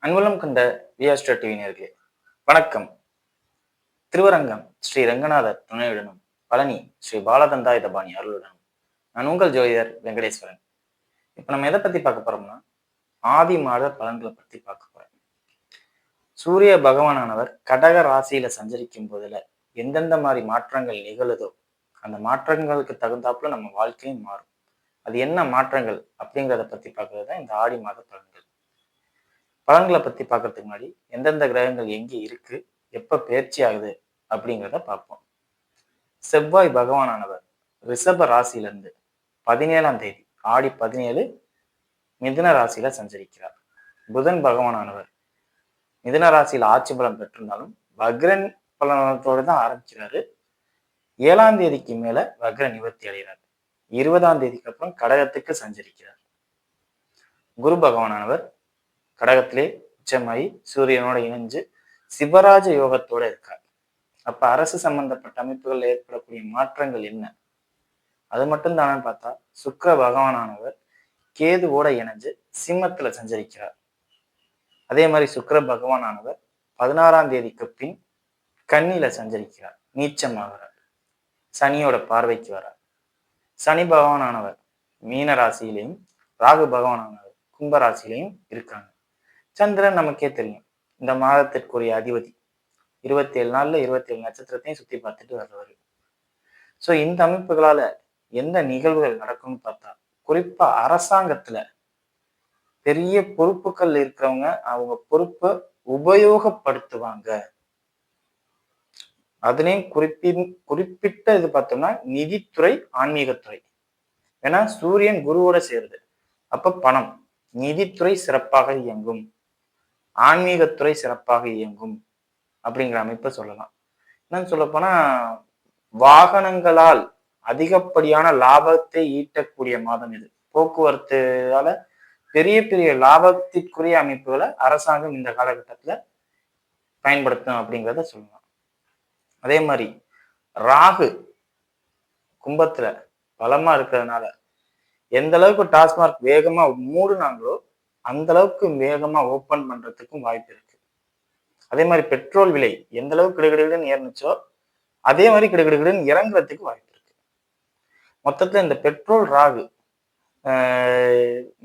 அன்புள்ளம் கொண்ட விஆஸ்டர் டிவி நேயர்களே வணக்கம். திருவரங்கம் ஸ்ரீ ரங்கநாதர் துணையுடனும் பழனி ஸ்ரீ பாலதந்தாயுதபாணி அருளுடனும் நான் உங்கள் ஜோதிடர் வெங்கடேஸ்வரன். இப்ப நம்ம எதை பத்தி பார்க்க போறோம்னா ஆதி மாத பலன்களை பத்தி பார்க்க போறோம். சூரிய பகவானானவர் கடக ராசியில சஞ்சரிக்கும் போதுல எந்தெந்த மாதிரி மாற்றங்கள் நிகழுதோ அந்த மாற்றங்களுக்கு தகுந்தாப்புல நம்ம வாழ்க்கையும் மாறும். அது என்ன மாற்றங்கள் அப்படிங்கிறத பத்தி பார்க்கறது தான் இந்த ஆடி மாத பலன்கள். பலன்களை பத்தி பார்க்கறதுக்கு முன்னாடி எந்தெந்த கிரகங்கள் எங்கே இருக்கு, எப்ப பயிற்சி ஆகுது அப்படிங்கிறத பார்ப்போம். செவ்வாய் பகவானானவர் ரிஷப ராசியிலிருந்து 17ஆம் தேதி ஆடி 17 மிதுன ராசியில சஞ்சரிக்கிறார். புதன் பகவானானவர் மிதுன ராசியில ஆட்சி பலம் பெற்றிருந்தாலும் வக்ரன் பலனத்தோடு தான் ஆரம்பிக்கிறாரு. 7ஆம் தேதிக்கு மேல வக்ர நிவர்த்தி அடைகிறார். 20ஆம் தேதிக்கு அப்புறம் கடகத்துக்கு சஞ்சரிக்கிறார். குரு பகவானானவர் கடகத்திலே உச்சமாயி சூரியனோட இணைஞ்சு சிவராஜ யோகத்தோட இருக்கார். அப்ப அரசு சம்பந்தப்பட்ட அமைப்புகள் ஏற்படக்கூடிய மாற்றங்கள் என்ன, அது மட்டும் தானே பார்த்தா சுக்கிர பகவானானவர் கேதுவோட இணைஞ்சு சிம்மத்துல சஞ்சரிக்கிறார். அதே மாதிரி சுக்கிர பகவானானவர் 16ஆம் தேதிக்கு பின் கன்னியில சஞ்சரிக்கிறார், நீச்சமாகிறார், சனியோட பார்வைக்கு வரார். சனி பகவானானவர் மீன ராசியிலையும் ராகு பகவானானவர் கும்ப ராசியிலையும் இருக்காங்க. சந்திரன் நமக்கே தெரியும், இந்த மாதத்திற்குரிய அதிபதி. 27 நாள்ல 27 நட்சத்திரத்தையும் சுத்தி பார்த்துட்டு வர்றவர். சோ இந்த அமைப்புகளால எந்த நிகழ்வுகள் நடக்கும்னு பார்த்தா, குறிப்பா அரசாங்கத்துல பெரிய பொறுப்புகள் இருக்கிறவங்க அவங்க பொறுப்பை உபயோகப்படுத்துவாங்க. அதுலயும் குறிப்பிட்ட இது பார்த்தோம்னா நிதித்துறை, ஆன்மீகத்துறை. ஏன்னா சூரியன் குருவோட சேருது. அப்ப பணம், நிதித்துறை சிறப்பாக இயங்கும், ஆன்மீகத்துறை சிறப்பாக இயங்கும் அப்படிங்கிற அமைப்பை சொல்லலாம். என்னன்னு சொல்ல போனா வாகனங்களால் அதிகப்படியான லாபத்தை ஈட்டக்கூடிய மாதம் இது. போக்குவரத்துனால பெரிய பெரிய லாபத்திற்குரிய அமைப்புகளை அரசாங்கம் இந்த காலகட்டத்துல பயன்படுத்தும் அப்படிங்கிறத சொல்லலாம். அதே மாதிரி ராகு கும்பத்துல பலமா இருக்கிறதுனால எந்த அளவுக்கு டாஸ்மார்க் வேகமா மூடுனாங்களோ அந்த அளவுக்கு வேகமா ஓபன் பண்றதுக்கும் வாய்ப்பு இருக்கு. அதே மாதிரி பெட்ரோல் விலை எந்த அளவுக்கு கிடுகிடுன்னு ஏறினுச்சோ அதே மாதிரி கிடுகிடுன்னு இறங்குறதுக்கு வாய்ப்பு இருக்கு. மொத்தத்துல இந்த பெட்ரோல் ராகு,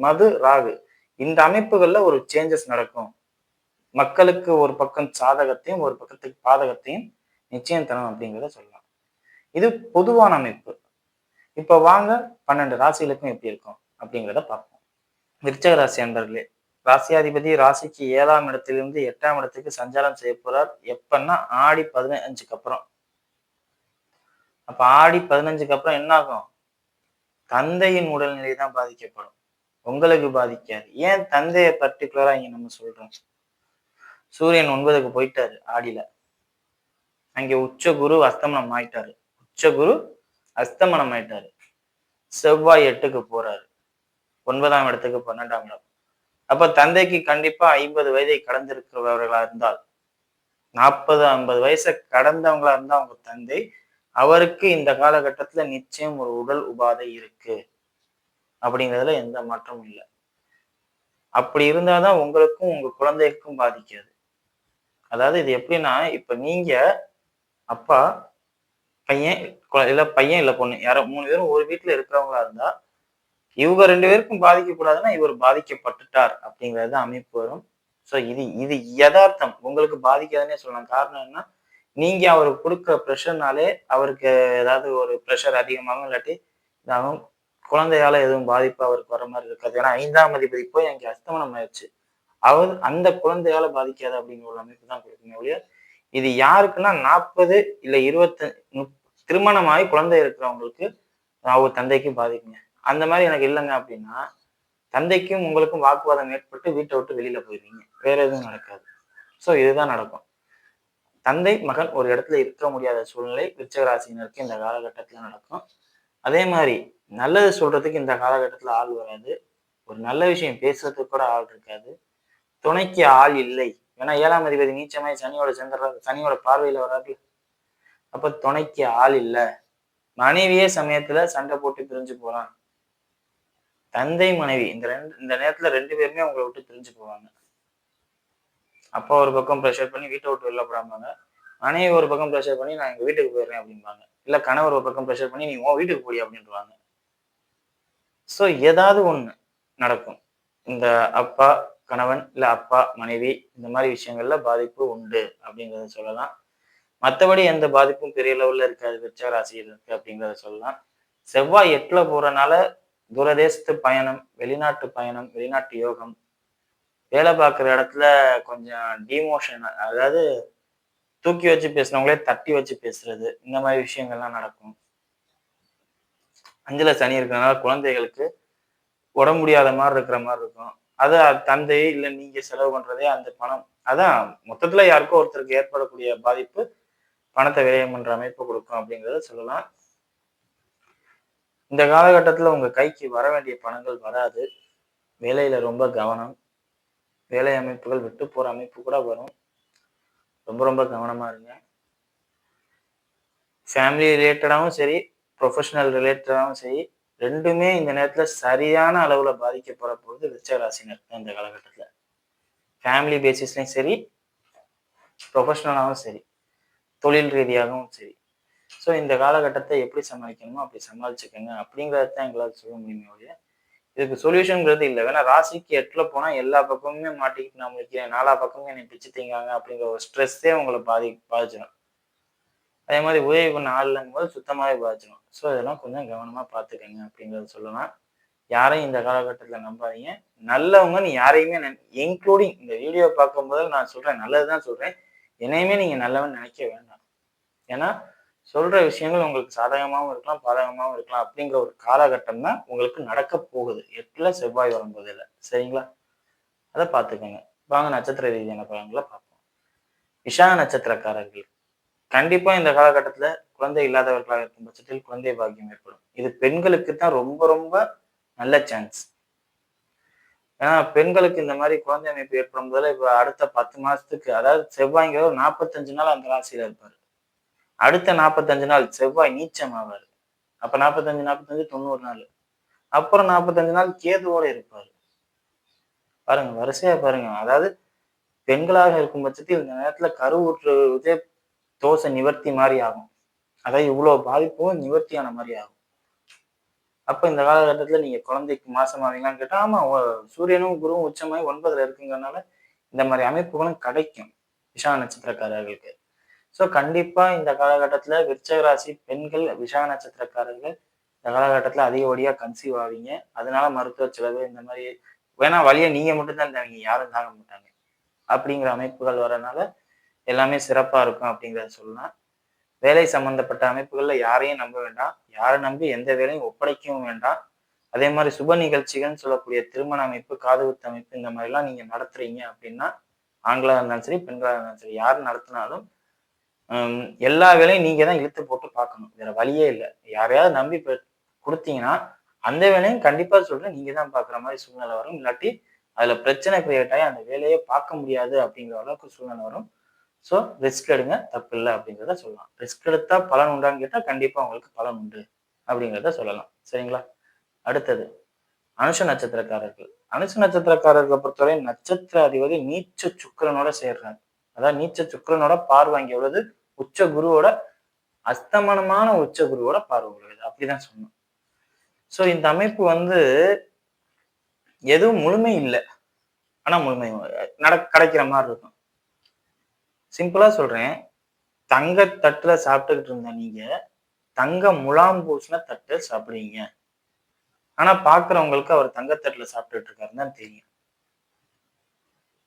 மது ராகு, இந்த அமைப்புகள்ல ஒரு சேஞ்சஸ் நடக்கும். மக்களுக்கு ஒரு பக்கம் சாதகத்தையும் ஒரு பக்கத்துக்கு பாதகத்தையும் நிச்சயம் தரும் அப்படிங்கிறத சொல்லலாம். இது பொதுவான அமைப்பு. இப்ப வாங்க 12 ராசிகளுக்கும் எப்படி இருக்கும் அப்படிங்கிறத பார்ப்போம். விருச்சக ராசி அன்பர்களே, ராசியாதிபதி ராசிக்கு 7ஆம் இடத்திலிருந்து 8ஆம் இடத்துக்கு சஞ்சாரம் செய்ய போறார். எப்பன்னா ஆடி 15க்கு அப்புறம். அப்ப ஆடி 15க்கு அப்புறம் என்ன ஆகும்? தந்தையின் உடல்நிலை தான் பாதிக்கப்படும், உங்களுக்கு பாதிக்காது. ஏன் தந்தையை பர்டிகுலரா இங்க நம்ம சொல்றோம்? சூரியன் 9க்கு போயிட்டாரு ஆடியில, அங்க உச்ச குரு அஸ்தமனம் ஆயிட்டாரு. உச்ச குரு அஸ்தமனம் ஆயிட்டாரு. செவ்வாய் 8க்கு போறாரு, 9ஆம் இடத்துக்கு 12ஆம் இடம். அப்ப தந்தைக்கு கண்டிப்பா 50 வயதை கடந்திருக்கிறவர்களா இருந்தால், 40-50 வயசை கடந்தவங்களா இருந்தா அவங்க தந்தை, அவருக்கு இந்த காலகட்டத்துல நிச்சயம் ஒரு உடல் உபாதை இருக்கு அப்படிங்கிறதுல எந்த மாற்றமும் இல்லை. அப்படி இருந்தாதான் உங்களுக்கும் உங்க குழந்தைக்கும் பாதிக்காது. அதாவது இது எப்படின்னா, இப்ப நீங்க அப்பா, பையன் இல்ல பொண்ணு, யாரோ 3 பேரும் ஒரு வீட்டுல இருக்கிறவங்களா இருந்தா இவங்க 2 பேருக்கும் பாதிக்கக்கூடாதுன்னா இவர் பாதிக்கப்பட்டுட்டார் அப்படிங்கிறது அமைப்பு வரும். சோ இது யதார்த்தம், உங்களுக்கு பாதிக்காதுன்னே சொல்லலாம். காரணம் என்ன, நீங்க அவருக்கு கொடுக்குற ப்ரெஷர்னாலே அவருக்கு ஏதாவது ஒரு ப்ரெஷர் அதிகமாகும், இல்லாட்டி இதாகும். குழந்தையால எதுவும் பாதிப்பு அவருக்கு வர மாதிரி இருக்காது. ஏன்னா 5ஆம் அதிபதி போய் அங்கே அஸ்தமனம் ஆயிடுச்சு. அவர் அந்த குழந்தையால பாதிக்காது அப்படிங்கிற ஒரு அமைப்பு தான் கொடுக்குமே ஒழிய, இது யாருக்குன்னா 40 இல்ல 20 திருமணமாகி குழந்தை இருக்கிறவங்களுக்கு அவங்க தந்தைக்கு பாதிக்குங்க. அந்த மாதிரி எனக்கு இல்லைங்க அப்படின்னா தந்தைக்கும் உங்களுக்கும் வாக்குவாதம் ஏற்பட்டு வீட்டை விட்டு வெளியில போயிருவீங்க, வேற எதுவும் நடக்காது. சோ இதுதான் நடக்கும். தந்தை மகன் ஒரு இடத்துல இருக்க முடியாத சூழ்நிலை விருச்சிக ராசினருக்கு இந்த காலகட்டத்துல நடக்கும். அதே மாதிரி நல்லது சொல்றதுக்கு இந்த காலகட்டத்துல ஆள் வராது, ஒரு நல்ல விஷயம் பேசுறதுக்கு கூட ஆள் இருக்காது, துணைக்கு ஆள் இல்லை. ஏன்னா 7ஆம் அதிபதி நீச்சமாய் சனியோட பார்வையில வராது. அப்ப துணைக்கு ஆள் இல்லை. மனைவியே சமயத்துல சண்டை போட்டு பிரிஞ்சு போறான். தந்தை மனைவி இந்த நேரத்துல 2 பேருமே உங்களை விட்டு பிரிஞ்சு போவாங்க. அப்பா ஒரு பக்கம் ப்ரெஷர் பண்ணி வீட்டை விட்டு வெளில போடாமாங்க, மனைவி ஒரு பக்கம் ப்ரெஷர் பண்ணி நான் எங்க வீட்டுக்கு போயிடுறேன் அப்படிம்பாங்க. இல்ல கணவர் ஒரு பக்கம் ப்ரெஷர் பண்ணி நீ உன் வீட்டுக்கு போடி அப்படின்றாங்க. ஸோ ஏதாவது ஒண்ணு நடக்கும். இந்த அப்பா, கணவன், இல்ல அப்பா, மனைவி இந்த மாரி விஷயங்கள்ல பாதிப்பு உண்டு அப்படிங்கிறத சொல்லலாம். மத்தபடி எந்த பாதிப்பும் பெரிய லெவல்ல இருக்காது. விருச்சிக ராசியினருக்கு அப்படிங்கிறத சொல்லலாம். செவ்வாய் 8ல போறனால தூரதேசத்து பயணம், வெளிநாட்டு பயணம், வெளிநாட்டு யோகம், வேலை பார்க்குற இடத்துல கொஞ்சம் டிமோஷன் அதாவது தூக்கி வச்சு பேசினவங்களே தட்டி வச்சு பேசுறது, இந்த மாரி விஷயங்கள்லாம் நடக்கும். 5ல சனி இருக்கிறனால குழந்தைகளுக்கு உடம்பு முடியாத மாரி இருக்கிற மாரி இருக்கும். அது தந்தை இல்ல நீங்க செலவு பண்றதே அந்த பணம் அதான் மொத்தத்துல யாருக்கோ ஒருத்தருக்கு ஏற்படக்கூடிய பாதிப்பு பணத்தை விரயம் பண்ற அமைப்பு கொடுக்கும் அப்படிங்கிறத சொல்லலாம். இந்த காலகட்டத்துல உங்க கைக்கு வர வேண்டிய பணங்கள் வராது. வேலையில ரொம்ப கவனம். வேலை அமைப்புகள் விட்டு போற அமைப்பு கூட வரும். ரொம்ப ரொம்ப கவனமா இருங்க. ஃபேமிலி ரிலேட்டடாவும் சரி, ப்ரொஃபஷனல் ரிலேட்டடாவும் சரி, 2மே இந்த நேரத்துல சரியான அளவுல பாதிக்கப்பட போறது விருச்சிக ராசினர் தான் இந்த காலகட்டத்துல. ஃபேமிலி பேசிஸ்லயும் சரி, ப்ரொஃபஷனலாவும் சரி, தொழில் ரீதியாகவும் சரி. ஸோ இந்த காலகட்டத்தை எப்படி சமாளிக்கணுமோ அப்படி சமாளிச்சுக்கங்க அப்படிங்கிறத தான் எங்களால் சொல்ல முடியுமே ஒழிய, இதுக்கு சொல்யூஷன்ங்கிறது இல்ல. வேணா ராசிக்கு 8ல போனா எல்லா பக்கமுமே மாட்டிக்கிட்டு நான் முழிக்கிறேன். நாலா பக்கமும் என்னை பிச்சு திங்காங்க அப்படிங்கிற ஒரு ஸ்ட்ரெஸ்ஸே உங்கள பாதிச்சிடும். அதே மாதிரி உதவி பண்ண ஆள் இல்லங்கும்போது சுத்தமாவே பாதிச்சிடும். ஸோ இதெல்லாம் கொஞ்சம் கவனமா பார்த்துக்கங்க அப்படிங்கிறத சொல்லலாம். யாரையும் இந்த காலகட்டத்துல நம்பாதீங்க. நல்லவங்கன்னு யாரையுமே இன்க்ளூடிங் இந்த வீடியோ பார்க்கும்போது நான் சொல்றேன், நல்லதுதான் சொல்றேன். என்னையுமே நீங்க நல்லவன்னு நினைக்க வேண்டாம். ஏன்னா, சொல்ற விஷயங்கள் உங்களுக்கு சாதகமாவும் இருக்கலாம், பாதகமாவும் இருக்கலாம். அப்படிங்கிற ஒரு காலகட்டம் தான் உங்களுக்கு நடக்கப் போகுது. 8ல செவ்வாய் வரும்போதுல. சரிங்களா? அத பார்த்துக்கங்க. வாங்க நட்சத்திர ரீதியான பலன்கள பார்ப்போம். விஷாக நட்சத்திரக்காரர்கள். கண்டிப்பா இந்த காலகட்டத்துல குழந்தை இல்லாதவர்களாக இருக்கும் பட்சத்தில் குழந்தை பாக்கியம் ஏற்படும். இது பெண்களுக்கு தான் ரொம்ப ரொம்ப நல்ல சான்ஸ். ஏன்னா, பெண்களுக்கு இந்த மாரி குழந்தை அமைப்பு ஏற்படும் போதுல இப்ப அடுத்த 10 மாசத்துக்கு அதாவது செவ்வாய்ங்கிறவர் 45 நாள் அந்த ராசியில இருப்பாரு. அடுத்த 45 நாள் செவ்வாய் நீச்சம் ஆவாரு. அப்ப 45, 45 90 நாள். அப்புறம் 45 நாள் கேதுவோட இருப்பாரு. பாருங்க வரிசையா பாருங்க. அதாவது பெண்களாக இருக்கும் பட்சத்தில் இந்த நேரத்துல கருவுற்று தோஷ நிவர்த்தி மாரி ஆகும். அதாவது இவ்வளவு பாதிப்பும் நிவர்த்தியான மாரி ஆகும். அப்ப இந்த காலகட்டத்துல நீங்க குழந்தைக்கு மாசமாவீங்களான்னு கேட்டா, ஆமா சூரியனும் குருவும் உச்சமாயி 9ல இருக்குங்கிறனால இந்த மாரி அமைப்புகளும் கிடைக்கும். விஷாக நட்சத்திரக்காரர்களுக்கு. ஸோ கண்டிப்பா இந்த காலகட்டத்துல விருச்சிக ராசி பெண்கள் விஷாக நட்சத்திரக்காரர்கள் இந்த காலகட்டத்துல அதிகப்படியா கன்சீவ் ஆவீங்க. அதனால மருத்துவ செலவு இந்த மாரி வேணா வலிய நீங்க மட்டும் தான் தாங்குவீங்க. யாரும் தாங்க மாட்டாங்க. அப்படிங்கிற அமைப்புகள் வரனால எல்லாமே சிறப்பா இருக்கும் அப்படிங்கிறத சொல்லலாம். வேலை சம்பந்தப்பட்ட அமைப்புகள்ல யாரையும் நம்ப வேண்டாம். யார நம்பி எந்த வேலையும் ஒப்படைக்கவும் வேண்டாம். அதே மாரி சுப நிகழ்ச்சிகள்னு சொல்லக்கூடிய திருமண அமைப்பு, காதுகுத்து அமைப்பு இந்த மாரிலாம் நீங்க நடத்துறீங்க அப்படின்னா, ஆண்களா இருந்தாலும் சரி, பெண்களா இருந்தாலும் சரி, யார் நடத்தினாலும் எல்லா வேலையும் நீங்க தான் இழுத்து போட்டு பார்க்கணும். வேற வழியே இல்ல. யாரையாவது நம்பி குடுத்தீங்கன்னா, அந்த வேலையும் கண்டிப்பா சொல்றேன் நீங்க தான் பார்க்குற மாரி சூழ்நிலை வரும். இல்லாட்டி அதுல பிரச்சனை கிரியேட் ஆயி அந்த வேலையே பார்க்க முடியாது அப்படிங்கிற அளவுக்கு சூழ்நிலை வரும். ஸோ ரிஸ்க் எடுங்க தப்பில்ல அப்படிங்கிறத சொல்லலாம். ரிஸ்க் எடுத்தா பலன் உண்டான்னு கேட்டா, கண்டிப்பா உங்களுக்கு பலன் உண்டு அப்படிங்கிறத சொல்லலாம். சரிங்களா? அடுத்தது அனுஷ நட்சத்திரக்காரர்கள். அனுஷ நட்சத்திரக்காரர்களை பொறுத்தவரை நட்சத்திர அதிபதி நீச்ச சுக்கிரனோட சேர்றார். அதாவது நீச்ச சுக்கிரனோட பார்வை அங்க விழுது. உச்ச குருவோட அஸ்தமனமான உச்ச குருவோட பார்வை விழுகுது. அப்படிதான் சொல்லணும். சோ இந்த அமைப்பு வந்து எதுவும் முழுமை இல்ல. ஆனா முழுமை கிடைக்கிற மாதிரி இருக்கும். சிம்பிளா சொல்றேன். தங்க தட்டுல சாப்பிட்டுக்கிட்டு இருந்த நீங்க தங்க முலாம் பூசின தட்டு சாப்பிடுறீங்க. ஆனா பாக்குறவங்களுக்கு அவர் தங்கத்தட்டுல சாப்பிட்டுட்டு இருக்காருன்னு தான் தெரியும்.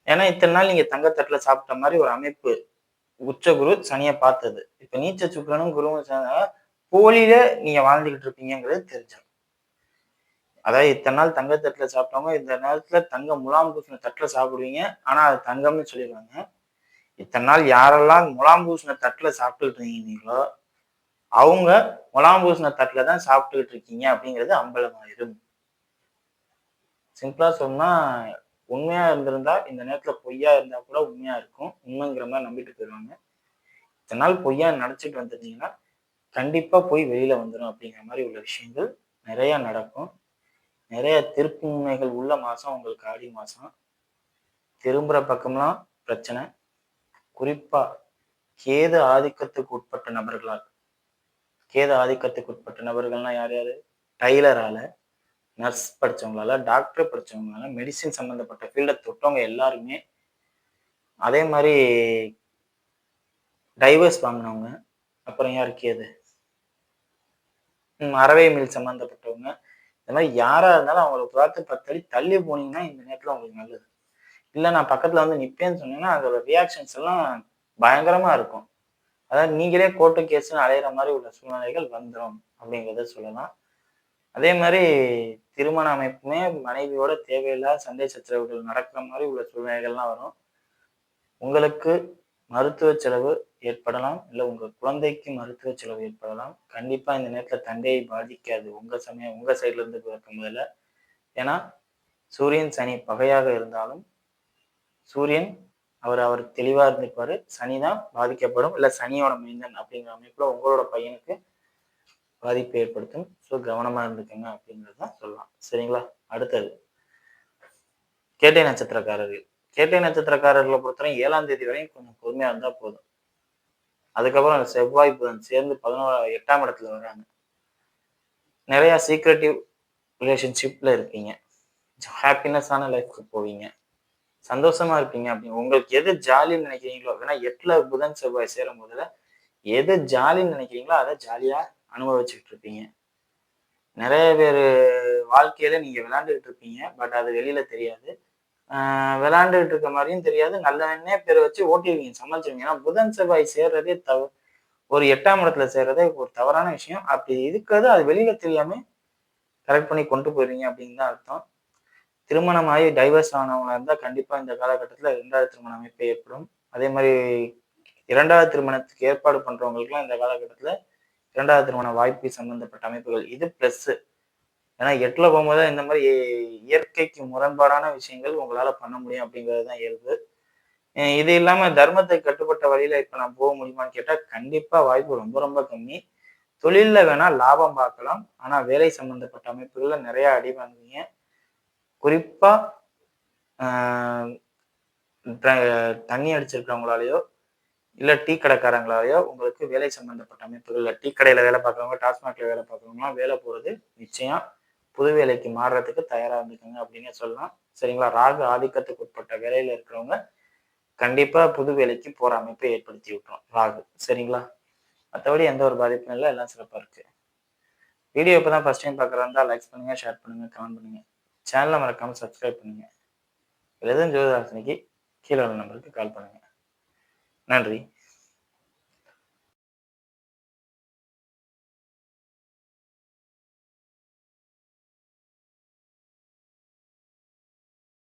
ஏன்னா இத்தனை நாள் நீங்க தங்கத்தட்டுல சாப்பிட்ட மாதிரி ஒரு அமைப்பு உச்ச குரு சனியை பார்த்தது. இப்ப நீச்ச சுக்கிரனும் குருவும் சேர்ந்தா போலியில நீங்க வாழ்ந்துகிட்டு இருப்பீங்கிறது தெரிஞ்சிடும். அதாவது இத்தனை நாள் தங்கத்தட்டுல சாப்பிட்டவங்க இந்த நேரத்துல தங்க முலாம் பூசின தட்டுல சாப்பிடுவீங்க. ஆனா அது தங்கம்னு சொல்லிடுவாங்க. இத்தனை நாள் யாரெல்லாம் முலாம் பூசின தட்டுல சாப்பிட்டுட்டு இருந்தீங்களோ அவங்க முலாம் பூசின தட்டுல தான் சாப்பிட்டுக்கிட்டு இருக்கீங்க அப்படிங்கிறது அம்பலமாயிரும். சிம்பிளா சொன்னா உண்மையா இருந்திருந்தா இந்த நேரத்துல பொய்யா இருந்தா கூட உண்மையா இருக்கும். உண்மைங்கிற மாதிரி நம்பிட்டு போயிருவாங்க. இத்தனை நாள் பொய்யா நினைச்சிட்டு வந்திருந்தீங்கன்னா கண்டிப்பா போய் வெளியில வந்துடும் அப்படிங்கிற மாதிரி உள்ள விஷயங்கள் நிறைய நடக்கும். நிறைய திருப்பு முனைகள் உள்ள மாசம் உங்களுக்கு ஆடி மாசம். திரும்புற பக்கம்லாம் பிரச்சனை. குறிப்பா ஆதிக்கத்துக்கு உட்பட்ட நபர்களால் ஆதிக்கத்துக்கு உட்பட்ட நபர்கள்னா யார் யாரு? டைலரால, நர்ஸ் படிச்சவங்களால, டாக்டர் படிச்சவங்களால, மெடிசின் சம்பந்தப்பட்ட ஃபீல்ட தொட்டவங்க எல்லாருமே, அதே மாதிரி டைவர்ஸ் வாங்கினவங்க, அப்புறம் யார் கேது? அறவை மில் சம்பந்தப்பட்டவங்க, இந்த மாதிரி யாரா இருந்தாலும் அவங்கள பார்த்து 10 அடி தள்ளி போனீங்கன்னா இந்த நேரத்துல உங்களுக்கு நல்லது. இல்ல நான் பக்கத்துல வந்து நிப்பேன்னு சொன்னீங்கன்னா அதோட ரியாக்ஷன்ஸ் எல்லாம் பயங்கரமா இருக்கும். அதாவது நீங்களே கோர்ட்டு கேஸ்ன்னு அலையிற மாதிரி உள்ள சூழ்நிலைகள் வந்துடும் அப்படிங்கிறத சொல்லலாம். அதே மாதிரி திருமண அமைப்புமே மனைவியோட தேவையில்லாத சண்டை சச்சரவுகள் நடக்கிற மாதிரி உள்ள சூழ்நிலைகள்லாம் வரும். உங்களுக்கு மருத்துவ செலவு ஏற்படலாம். இல்ல உங்க குழந்தைக்கு மருத்துவ செலவு ஏற்படலாம். கண்டிப்பா இந்த நேரத்துல தந்தையை பாதிக்காது. உங்க சைட்ல இருந்து பார்க்கும் முதல்ல. ஏன்னா சூரியன், சனி பகையாக இருந்தாலும் சூரியன் அவர் தெளிவா இருந்திருப்பாரு. சனி தான் பாதிக்கப்படும். இல்ல சனியோட மைந்தன் அப்படிங்கிற அமைப்புல உங்களோட பையனுக்கு பாதிப்பை ஏற்படுத்தும். ஸோ கவனமா இருந்துக்கங்க அப்படிங்கிறது தான் சொல்லலாம். சரிங்களா? அடுத்தது கேட்டை நட்சத்திரக்காரர்கள். கேட்டை நட்சத்திரக்காரர்களை பொறுத்தவரை 7ஆம் தேதி வரையும் கொஞ்சம் பொறுமையா இருந்தா போதும். அதுக்கப்புறம் செவ்வாய், புதன் சேர்ந்து 8ஆம் இடத்துல வர்றாங்க. நிறைய சீக்ரெட்டிவ் ரிலேஷன்ஷிப்ல இருப்பீங்க. ஹாப்பினஸான லைஃப்க்கு போவீங்க. சந்தோஷமா இருப்பீங்க. அப்படி உங்களுக்கு எது ஜாலின்னு நினைக்கிறீங்களோ, ஏன்னா 8ல புதன், செவ்வாய் சேரும் போதுல எது ஜாலின்னு நினைக்கிறீங்களோ அதை ஜாலியா அனுபவிச்சுட்டு இருப்பீங்க. நிறைய பேர் வாழ்க்கையில நீங்க விளையாண்டுகிட்டு இருப்பீங்க. பட் அது வெளியில தெரியாது. விளையாண்டுகிட்டு இருக்க மாதிரியும் தெரியாது. நல்லவனே பேரை வச்சு ஓட்டிடுவீங்க, சமாளிச்சிருவீங்க. ஏன்னா புதன், செவ்வாய் சேர்றதே ஒரு 8ஆம் இடத்துல சேர்றதே ஒரு தவறான விஷயம். அப்படி இருக்கிறது அது வெளியில தெரியாம கரெக்ட் பண்ணி கொண்டு போயிருவீங்க அப்படின்னு தான் அர்த்தம். திருமணமாகி டைவர்ஸ் ஆனவங்களா இருந்தா கண்டிப்பா இந்த காலகட்டத்துல 2வது திருமண அமைப்பு ஏற்படும். அதே மாதிரி 2வது திருமணத்துக்கு ஏற்பாடு பண்றவங்களுக்குலாம் இந்த காலகட்டத்துல 2வது திருமண வாய்ப்பு சம்பந்தப்பட்ட அமைப்புகள் இது பிளஸ். ஏன்னா 8ல போகும்போது இந்த மாதிரி இயற்கைக்கு முரண்பாடான விஷயங்கள் உங்களால பண்ண முடியும் அப்படிங்கிறது தான் இயல்பு. இது இல்லாம தர்மத்துக்கு கட்டுப்பட்ட வழியில இப்ப நான் போக முடியுமான்னு கேட்டா கண்டிப்பா வாய்ப்பு ரொம்ப ரொம்ப கம்மி. தொழில்ல வேணா லாபம் பார்க்கலாம். ஆனா வேலை சம்பந்தப்பட்ட அமைப்புகள்ல நிறைய அடி வாங்குவீங்க. குறிப்பா தண்ணி அடிச்சிருக்கிறவங்களாலேயோ இல்ல டீ கடைக்காரங்களாலேயோ உங்களுக்கு வேலை சம்பந்தப்பட்ட அமைப்புகள்ல டீ கடையில வேலை பார்க்குறவங்க, டாஸ்மாக்ல வேலை பார்க்குறவங்கலாம் வேலை போறது நிச்சயம். புது வேலைக்கு மாறுறதுக்கு தயாரா இருந்துக்கங்க அப்படின்னு சொல்லலாம். சரிங்களா? ராகு ஆதிக்கத்துக்கு உட்பட்ட வேலையில இருக்கிறவங்க கண்டிப்பா புது வேலைக்கு போற அமைப்பை ஏற்படுத்தி விட்டுரும் ராகு. சரிங்களா? மற்றபடி எந்த ஒரு பாதிப்பும் இல்லை. எல்லாம் சிறப்பா இருக்கு. வீடியோ இப்பதான் ஃபர்ஸ்ட் டைம் பார்க்குறதா இருந்தா லைக் பண்ணுங்க, ஷேர் பண்ணுங்க, கமெண்ட் பண்ணுங்க. சேனலை மறக்காம சப்ஸ்கிரைப் பண்ணுங்க. எதுவும் ஜோதிட ஆலோசனைக்கு கீழே உள்ள நம்பருக்கு கால் பண்ணுங்க. நன்றி.